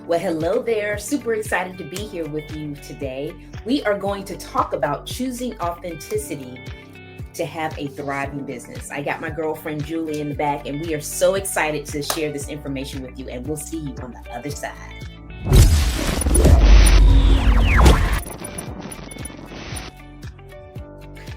Well, hello there. Super excited to be here with you today. We are going to talk about choosing authenticity to have a thriving business. I got my girlfriend Julie in the back, and we are so excited to share this information with you, and we'll see you on the other side.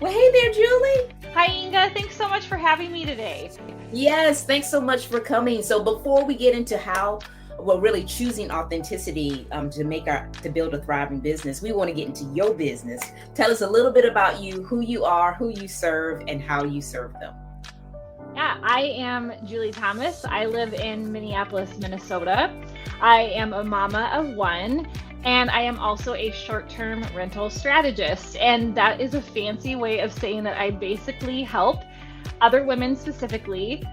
Well, hey there, Julie. Hi, Inga. Thanks so much for having me today. Yes, thanks so much for coming. So before we get into how we're really choosing authenticity to build a thriving business, we want to get into your business. Tell us a little bit about you, who you are, who you serve, and how you serve them. Yeah, I am Julie Thomas. I live in Minneapolis, Minnesota. I am a mama of one, and I am also a short-term rental strategist. And that is a fancy way of saying that I basically help other women specifically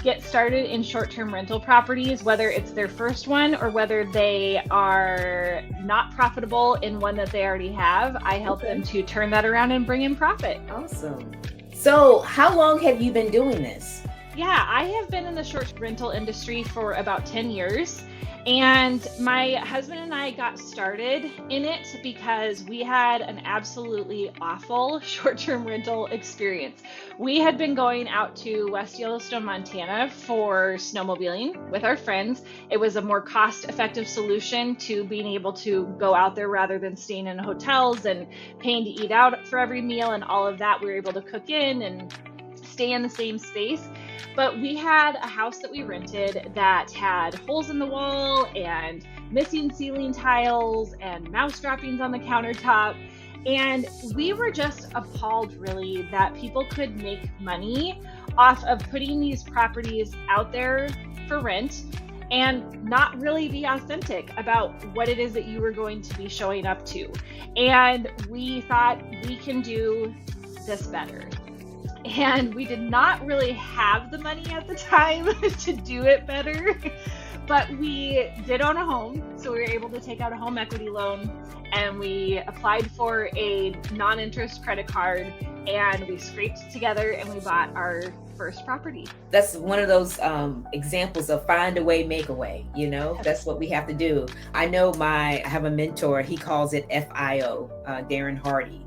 get started in short-term rental properties, whether it's their first one or whether they are not profitable in one that they already have. I help them to turn that around and bring in profit. Awesome. So how long have you been doing this? Yeah, I have been in the short rental industry for about 10 years. And my husband and I got started in it because we had an absolutely awful short-term rental experience. We had been going out to West Yellowstone, Montana for snowmobiling with our friends. It was a more cost-effective solution to being able to go out there rather than staying in hotels and paying to eat out for every meal and all of that. We were able to cook in and stay in the same space. But we had a house that we rented that had holes in the wall and missing ceiling tiles and mouse droppings on the countertop. And we were just appalled, really, that people could make money off of putting these properties out there for rent and not really be authentic about what it is that you were going to be showing up to. And we thought we can do this better. And we did not really have the money at the time to do it better, but we did own a home. So we were able to take out a home equity loan, and we applied for a non-interest credit card, and we scraped together and we bought our first property. That's one of those examples of find a way, make a way. That's what we have to do. I know I have a mentor, he calls it FIO, Darren Hardy.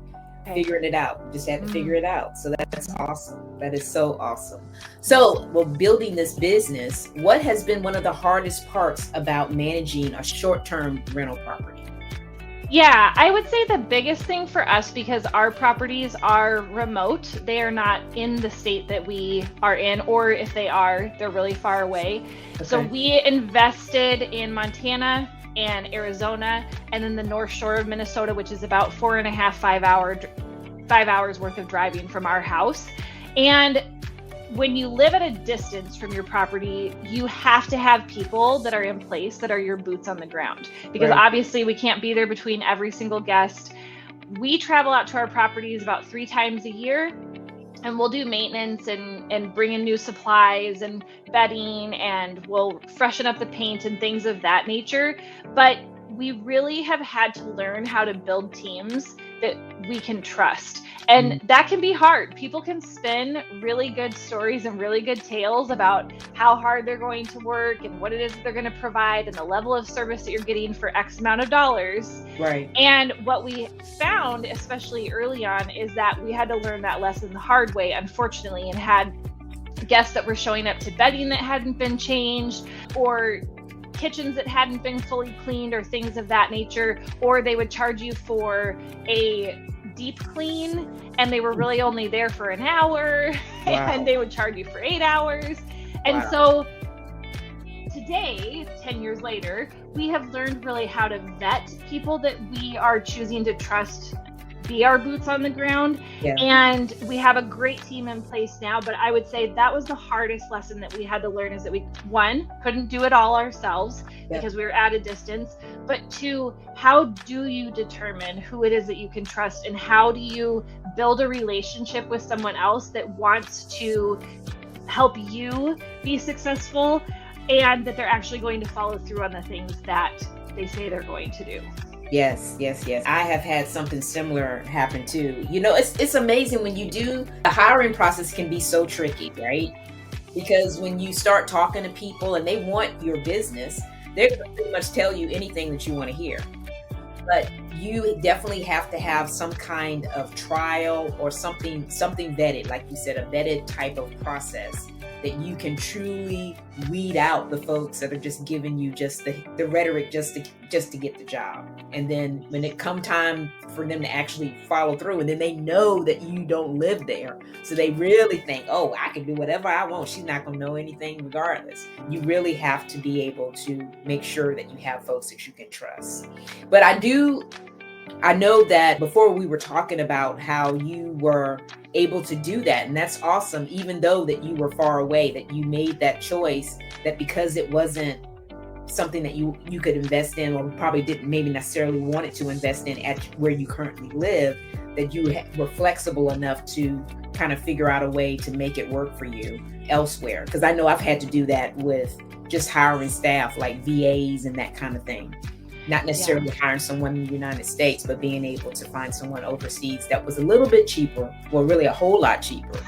Figuring it out. Just had to figure it out. So that's awesome. That is so awesome. So, building this business, what has been one of the hardest parts about managing a short-term rental property? Yeah, I would say the biggest thing for us, because our properties are remote, they are not in the state that we are in, or if they are, they're really far away. Okay. So we invested in Montana and Arizona, and then the North Shore of Minnesota, which is about 5 hours worth of driving from our house. And when you live at a distance from your property, you have to have people that are in place that are your boots on the ground, because Obviously we can't be there between every single guest. We travel out to our properties about 3 times a year, and we'll do maintenance and bring in new supplies and bedding, and we'll freshen up the paint and things of that nature. But we really have had to learn how to build teams that we can trust. And that can be hard. People can spin really good stories and really good tales about how hard they're going to work and what it is that they're going to provide and the level of service that you're getting for X amount of dollars. Right. And what we found, especially early on, is that we had to learn that lesson the hard way, unfortunately, and had guests that were showing up to bedding that hadn't been changed, or kitchens that hadn't been fully cleaned, or things of that nature, or they would charge you for a deep clean and they were really only there for an hour. Wow. And they would charge you for 8 hours. And so today, 10 years later, we have learned really how to vet people that we are choosing to trust be our boots on the ground. Yeah. And we have a great team in place now, but I would say that was the hardest lesson that we had to learn, is that we, 1, couldn't do it all ourselves because we were at a distance, but 2, how do you determine who it is that you can trust, and how do you build a relationship with someone else that wants to help you be successful and that they're actually going to follow through on the things that they say they're going to do. Yes. I have had something similar happen too. It's amazing when you do, the hiring process can be so tricky, right? Because when you start talking to people and they want your business, They're going to pretty much tell you anything that you want to hear. But you definitely have to have some kind of trial or something vetted, like you said, a vetted type of process that you can truly weed out the folks that are just giving you just the rhetoric just to get the job. And then when it come time for them to actually follow through, and then they know that you don't live there, so they really think, oh, I can do whatever I want, she's not going to know anything regardless. You really have to be able to make sure that you have folks that you can trust. But I know that before we were talking about how you were able to do that, and that's awesome, even though that you were far away, that you made that choice, that because it wasn't something that you could invest in, or probably didn't maybe necessarily wanted to invest in at where you currently live, that you were flexible enough to kind of figure out a way to make it work for you elsewhere. Because I know I've had to do that with just hiring staff like VAs and that kind of thing. Not necessarily hiring someone in the United States, but being able to find someone overseas that was a little bit cheaper, well, really a whole lot cheaper,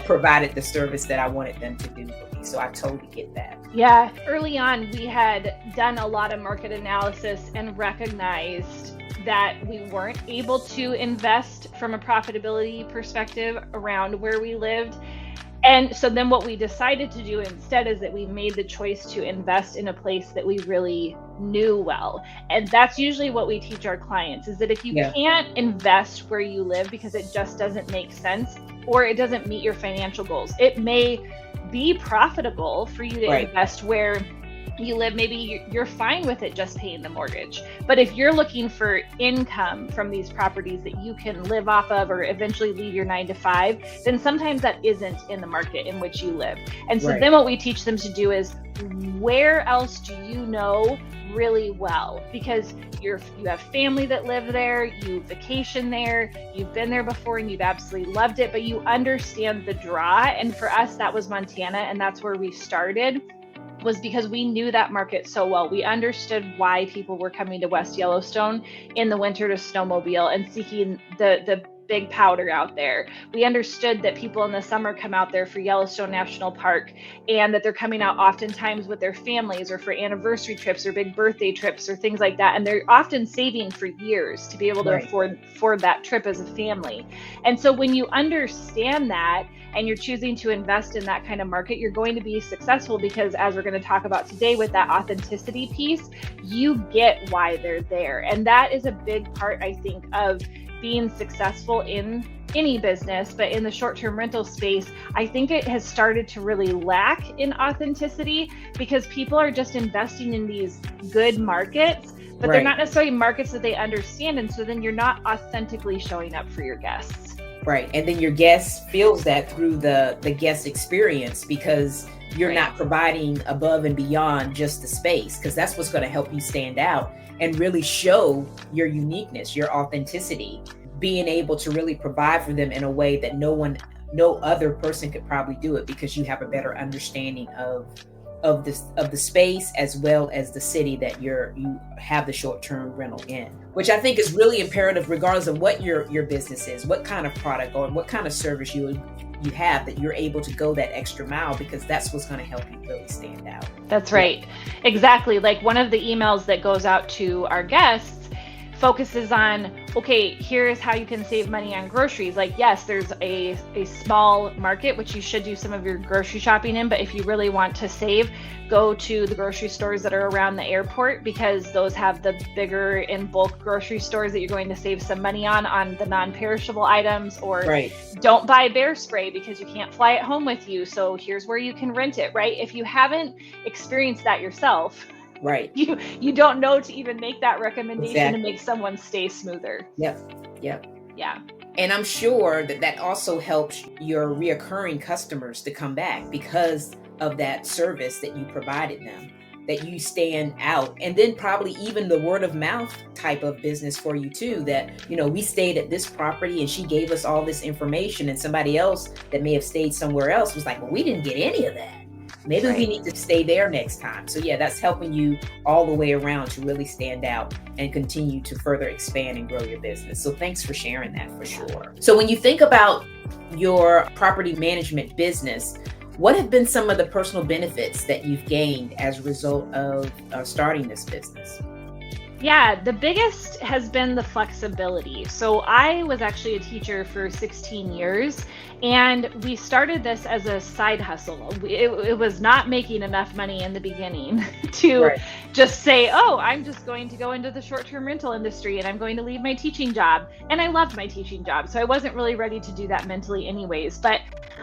provided the service that I wanted them to do for me. So I totally get that. Yeah. Early on, we had done a lot of market analysis and recognized that we weren't able to invest from a profitability perspective around where we lived. And so then what we decided to do instead is that we made the choice to invest in a place that we really knew well. And that's usually what we teach our clients, is that if you can't invest where you live because it just doesn't make sense, or it doesn't meet your financial goals, it may be profitable for you to invest where you live. Maybe you're fine with it just paying the mortgage. But if you're looking for income from these properties that you can live off of or eventually leave your 9-to-5, then sometimes that isn't in the market in which you live. And so then what we teach them to do is, where else do you know really well? Because you have family that live there, you vacation there, you've been there before and you've absolutely loved it, but you understand the draw. And for us, that was Montana, and that's where we started, was because we knew that market so well. We understood why people were coming to West Yellowstone in the winter to snowmobile and seeking the big powder out there. We understood that people in the summer come out there for Yellowstone National Park, and that they're coming out oftentimes with their families or for anniversary trips or big birthday trips or things like that. And they're often saving for years to be able to afford that trip as a family. And so when you understand that, and you're choosing to invest in that kind of market, you're going to be successful, because as we're going to talk about today with that authenticity piece, you get why they're there. And that is a big part, I think, of being successful in any business, but in the short-term rental space, I think it has started to really lack in authenticity, because people are just investing in these good markets, but they're not necessarily markets that they understand. And so then you're not authentically showing up for your guests. Right. And then your guest feels that through the guest experience, because you're not providing above and beyond just the space, because that's what's going to help you stand out and really show your uniqueness, your authenticity, being able to really provide for them in a way that no other person could probably do it, because you have a better understanding of the space as well as the city that you have the short-term rental in, which I think is really imperative, regardless of what your business is, what kind of product or what kind of service you have, that you're able to go that extra mile, because that's what's going to help you really stand out. That's right. Exactly. Like one of the emails that goes out to our guests focuses on, okay, here's how you can save money on groceries. Like, yes, there's a small market, which you should do some of your grocery shopping in, but if you really want to save, go to the grocery stores that are around the airport, because those have the bigger in bulk grocery stores that you're going to save some money on the non-perishable items. Or don't buy bear spray because you can't fly it home with you, so here's where you can rent it, right? If you haven't experienced that yourself, you don't know to even make that recommendation to make someone stay smoother. Yep. Yeah. And I'm sure that also helps your reoccurring customers to come back because of that service that you provided them, that you stand out. And then probably even the word of mouth type of business for you too, that, we stayed at this property and she gave us all this information, and somebody else that may have stayed somewhere else was like, well, we didn't get any of that. Maybe we need to stay there next time. So that's helping you all the way around to really stand out and continue to further expand and grow your business. So thanks for sharing that, for sure. So when you think about your property management business, What have been some of the personal benefits that you've gained as a result of starting this business? Yeah, the biggest has been the flexibility. So I was actually a teacher for 16 years, and we started this as a side hustle. It was not making enough money in the beginning to Right. just say, oh, I'm just going to go into the short-term rental industry and I'm going to leave my teaching job. And I loved my teaching job, so I wasn't really ready to do that mentally anyways. But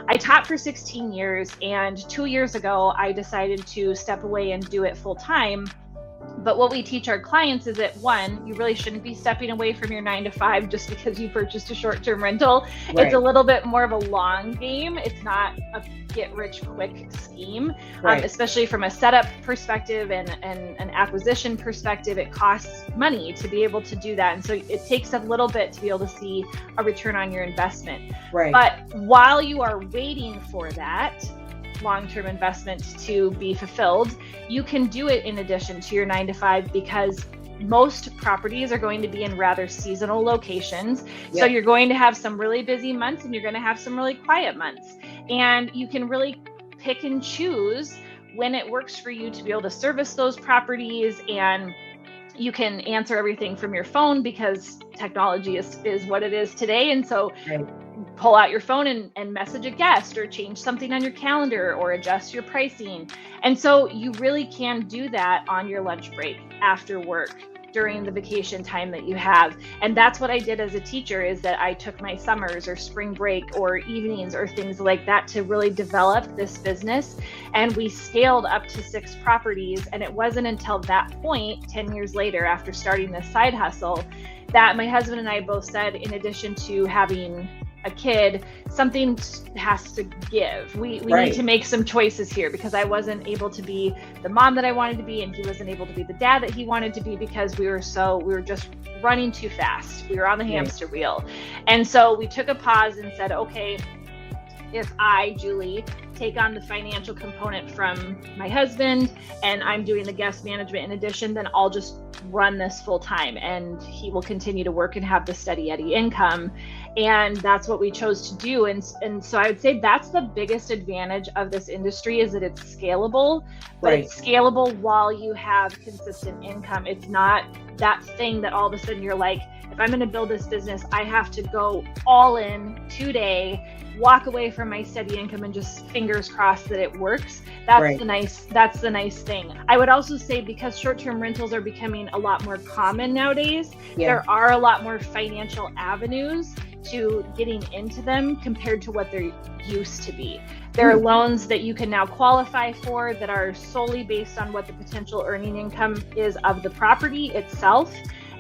I taught for 16 years, and 2 years ago, I decided to step away and do it full time. But what we teach our clients is that, one, you really shouldn't be stepping away from your 9 to 5 just because you purchased a short-term rental. Right. It's a little bit more of a long game. It's not a get-rich-quick scheme, Right. especially from a setup perspective and an acquisition perspective. It costs money to be able to do that. And so it takes a little bit to be able to see a return on your investment. Right. But while you are waiting for that long-term investment to be fulfilled, you can do it in addition to your 9 to 5, because most properties are going to be in rather seasonal locations. So Yep. you're going to have some really busy months and you're going to have some really quiet months. And you can really pick and choose when it works for you to be able to service those properties. And you can answer everything from your phone because technology is what it is today. And so Right. pull out your phone and message a guest or change something on your calendar or adjust your pricing. And so you really can do that on your lunch break, after work, during the vacation time that you have. And that's what I did as a teacher, is that I took my summers or spring break or evenings or things like that to really develop this business. And we scaled up to 6 properties. And it wasn't until that point, 10 years later, after starting this side hustle, that my husband and I both said, in addition to having a kid, something has to give. We Right. need to make some choices here, because I wasn't able to be the mom that I wanted to be, and he wasn't able to be the dad that he wanted to be, because we were just running too fast. We were on the hamster wheel. And so we took a pause and said, okay, if I, Julie, take on the financial component from my husband and I'm doing the guest management in addition, then I'll just run this full time and he will continue to work and have the steady Eddie income. And that's what we chose to do. And so I would say that's the biggest advantage of this industry, is that it's scalable, but Right. it's scalable while you have consistent income. It's not that thing that all of a sudden you're like, if I'm going to build this business, I have to go all in today, walk away from my steady income and just fingers crossed that it works. That's Right. that's the nice thing. I would also say, because short-term rentals are becoming a lot more common nowadays, Yeah. there are a lot more financial avenues to getting into them compared to what there used to be. There are loans that you can now qualify for that are solely based on what the potential earning income is of the property itself.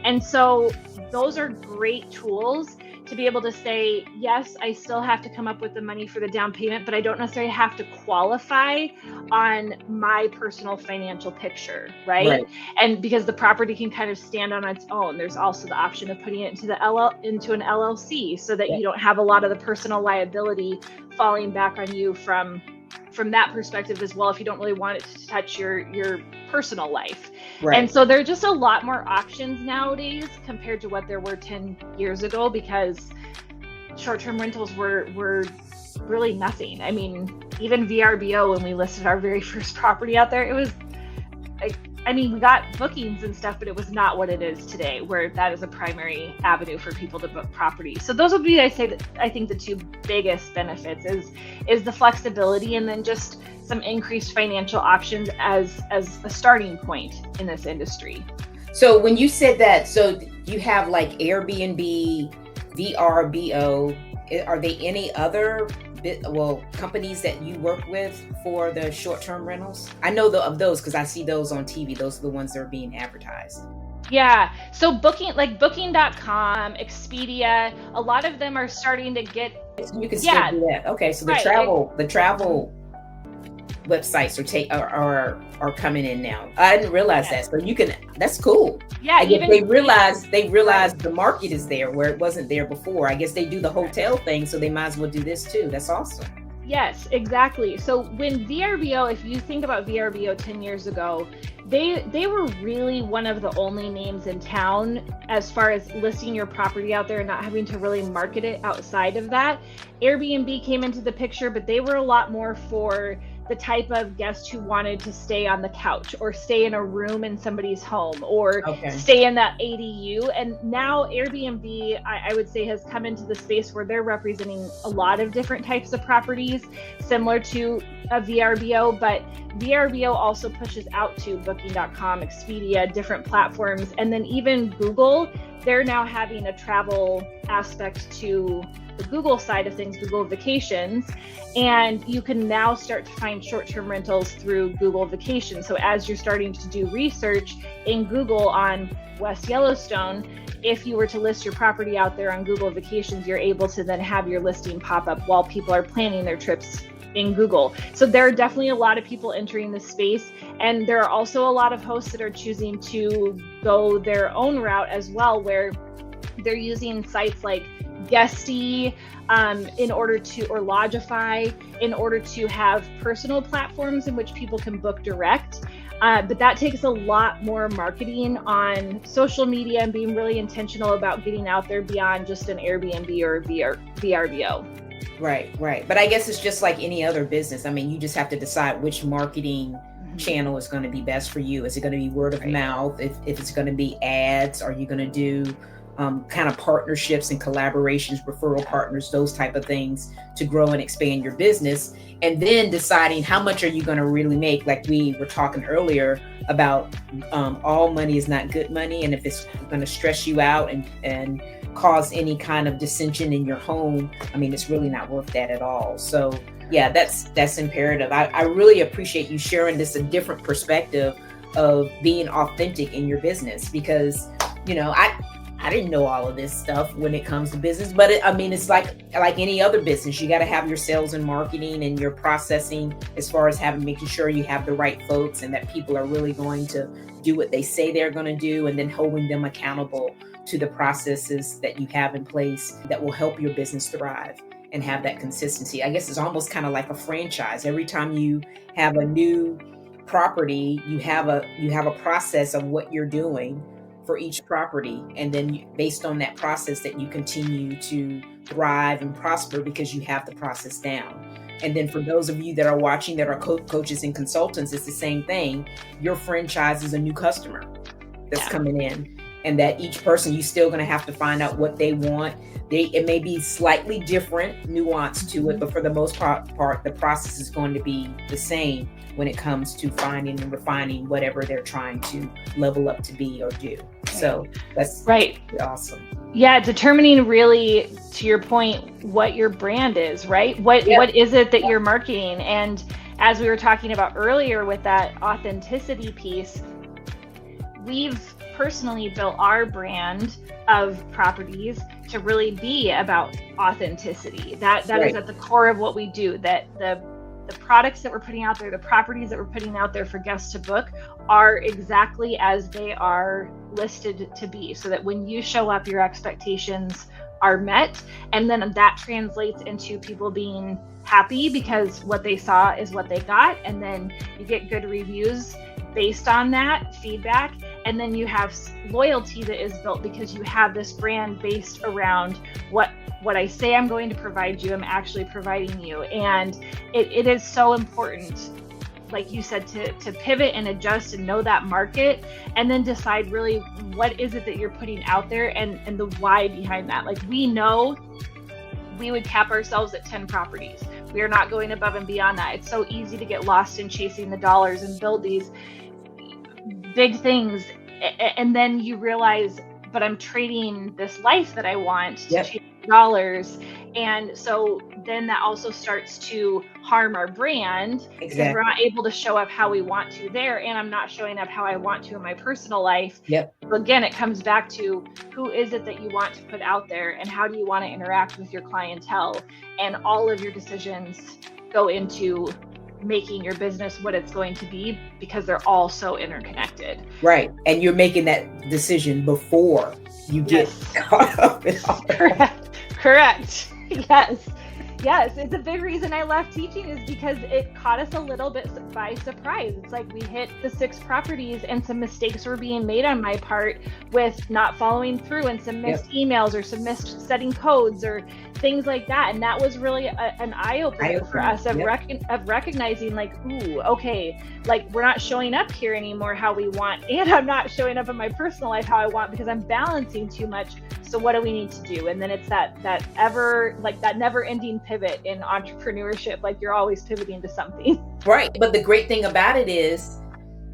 And so those are great tools to be able to say, yes, I still have to come up with the money for the down payment, but I don't necessarily have to qualify on my personal financial picture, right? Right. And because the property can kind of stand on its own, there's also the option of putting it into an LLC, so that Yeah. you don't have a lot of the personal liability falling back on you from that perspective as well, if you don't really want it to touch your personal life. Right. And so there are just a lot more options nowadays compared to what there were 10 years ago, because short-term rentals were really nothing. I mean, even VRBO, when we listed our very first property out there, it was like, I mean, we got bookings and stuff, but it was not what it is today, where that is a primary avenue for people to book property. So those would be, I think the 2 biggest benefits is the flexibility, and then just some increased financial options as a starting point in this industry. So when you said that, so you have like Airbnb, VRBO, are there any other companies that you work with for the short-term rentals? I know of those because I see those on TV. Those are the ones that are being advertised. Yeah. So Booking.com, Expedia, a lot of them are starting to get. So you can still do that. Okay, so the Right. travel websites are coming in now. I didn't realize that. So you can. That's cool. Yeah. I guess Even they realize the market is there where it wasn't there before. I guess they do the hotel thing, so they might as well do this too. That's awesome. Yes, exactly. So when VRBO, if you think about VRBO 10 years ago, they were really one of the only names in town as far as listing your property out there and not having to really market it outside of that. Airbnb came into the picture, but they were a lot more for the type of guest who wanted to stay on the couch or stay in a room in somebody's home or stay in that ADU. And now Airbnb, I would say, has come into the space where they're representing a lot of different types of properties, similar to a VRBO, but VRBO also pushes out to Booking.com, Expedia, different platforms, and then even Google. They're now having a travel aspect to the Google side of things, Google Vacations, and you can now start to find short-term rentals through Google Vacations. So as you're starting to do research in Google on West Yellowstone, if you were to list your property out there on Google Vacations, you're able to then have your listing pop up while people are planning their trips in Google. So there are definitely a lot of people entering this space, and there are also a lot of hosts that are choosing to go their own route as well, where they're using sites like Guesty in order to, or Lodgify, in order to have personal platforms in which people can book direct. But that takes a lot more marketing on social media and being really intentional about getting out there beyond just an Airbnb or VRBO. Right. But I guess it's just like any other business. I mean, you just have to decide which marketing channel is going to be best for you. Is it going to be word of mouth? If it's going to be ads, are you going to do kind of partnerships and collaborations, referral partners, those type of things to grow and expand your business? And then deciding how much are you going to really make, like we were talking earlier about all money is not good money. And if it's going to stress you out and cause any kind of dissension in your home, I mean, it's really not worth that at all. So yeah, that's imperative. I really appreciate you sharing this, a different perspective of being authentic in your business, because, you know, I didn't know all of this stuff when it comes to business, but it's like any other business. You got to have your sales and marketing and your processing as far as making sure you have the right folks and that people are really going to do what they say they're going to do, and then holding them accountable to the processes that you have in place that will help your business thrive and have that consistency. I guess it's almost kind of like a franchise. Every time you have a new property, you have a process of what you're doing for each property, and then based on that process that you continue to thrive and prosper because you have the process down. And then for those of you that are watching that are coaches and consultants, it's the same thing. Your franchise is a new customer that's coming in, and that each person, you still going to have to find out what they want. It may be slightly different nuance to it, but for the most part, the process is going to be the same when it comes to finding and refining whatever they're trying to level up to be or do. So that's awesome. Yeah, determining really, to your point, what your brand is, right? What is it that you're marketing? And as we were talking about earlier with that authenticity piece, we've personally built our brand of properties to really be about authenticity. That is at the core of what we do, that the products that we're putting out there, the properties that we're putting out there for guests to book are exactly as they are listed to be, so that when you show up, your expectations are met. And then that translates into people being happy because what they saw is what they got. And then you get good reviews based on that feedback. And then you have loyalty that is built because you have this brand based around what I say I'm going to provide you, I'm actually providing you. And it is so important, like you said, to pivot and adjust and know that market, and then decide really what is it that you're putting out there and the why behind that. Like, we know we would cap ourselves at 10 properties. We are not going above and beyond that. It's so easy to get lost in chasing the dollars and build these big things. And then you realize, but I'm trading this life that I want to chase dollars. And so then that also starts to harm our brand because we're not able to show up how we want to there. And I'm not showing up how I want to in my personal life. So again, it comes back to who is it that you want to put out there, and how do you want to interact with your clientele? And all of your decisions go into making your business what it's going to be, because they're all so interconnected. Right. And you're making that decision before you get caught up in all that. Correct. Yes. Yes, it's a big reason I left teaching is because it caught us a little bit by surprise. It's like we hit the 6 properties and some mistakes were being made on my part with not following through and some missed emails or some missed setting codes or things like that. And that was really an eye-opener for us of recognizing like, ooh, okay, like we're not showing up here anymore how we want, and I'm not showing up in my personal life how I want because I'm balancing too much. So what do we need to do? And then it's that never ending pivot in entrepreneurship. Like you're always pivoting to something. Right. But the great thing about it is,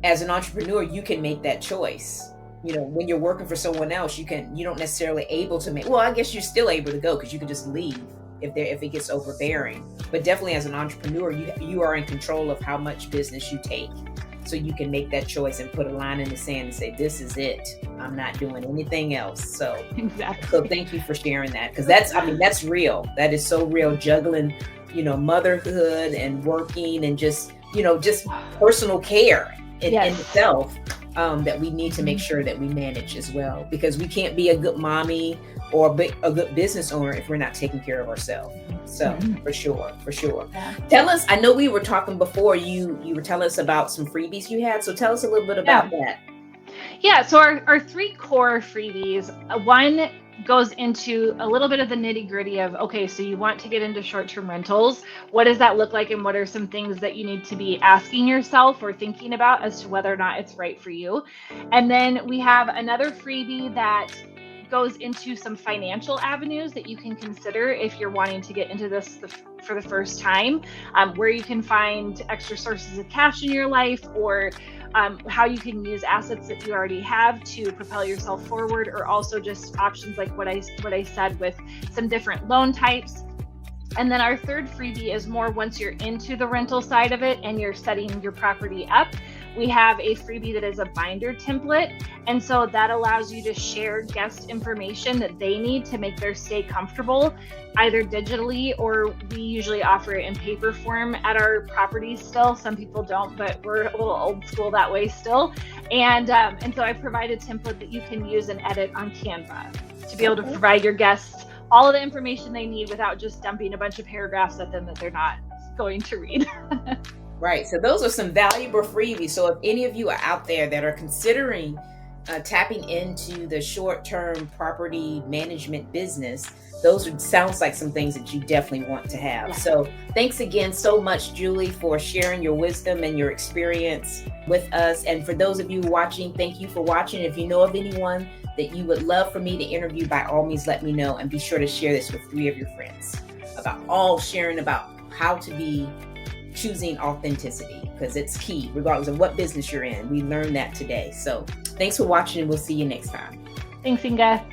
as an entrepreneur, you can make that choice. You know, when you're working for someone else, you don't necessarily able to make, well, I guess you're still able to go because you can just leave if it gets overbearing. But definitely as an entrepreneur, you are in control of how much business you take. So you can make that choice and put a line in the sand and say, this is it. I'm not doing anything else. So, exactly. So thank you for sharing that. Because that's real. That is so real. Juggling, motherhood and working and just personal care in itself, that we need to make sure that we manage as well. Because we can't be a good mommy or a good business owner if we're not taking care of ourselves. So for sure. Yeah. Tell us, I know we were talking before, you were telling us about some freebies you had. So tell us a little bit about that. Yeah. So our 3 core freebies, one goes into a little bit of the nitty gritty of, okay, so you want to get into short-term rentals. What does that look like? And what are some things that you need to be asking yourself or thinking about as to whether or not it's right for you? And then we have another freebie that goes into some financial avenues that you can consider if you're wanting to get into this for the first time, where you can find extra sources of cash in your life, or how you can use assets that you already have to propel yourself forward, or also just options like what I said with some different loan types. And then our third freebie is more once you're into the rental side of it and you're setting your property up, we have a freebie that is a binder template. And so that allows you to share guest information that they need to make their stay comfortable, either digitally, or we usually offer it in paper form at our properties still. Some people don't, but we're a little old school that way still. And so I provide a template that you can use and edit on Canva to be able to provide your guests all of the information they need without just dumping a bunch of paragraphs at them that they're not going to read. Right. So those are some valuable freebies. So if any of you are out there that are considering tapping into the short-term property management business, sounds like some things that you definitely want to have. Yeah. So thanks again so much, Julie, for sharing your wisdom and your experience with us. And for those of you watching, thank you for watching. If you know of anyone that you would love for me to interview, by all means, let me know, and be sure to share this with 3 of your friends sharing about how to be choosing authenticity, because it's key regardless of what business you're in. We learned that today. So thanks for watching, and we'll see you next time. Thanks, Inga.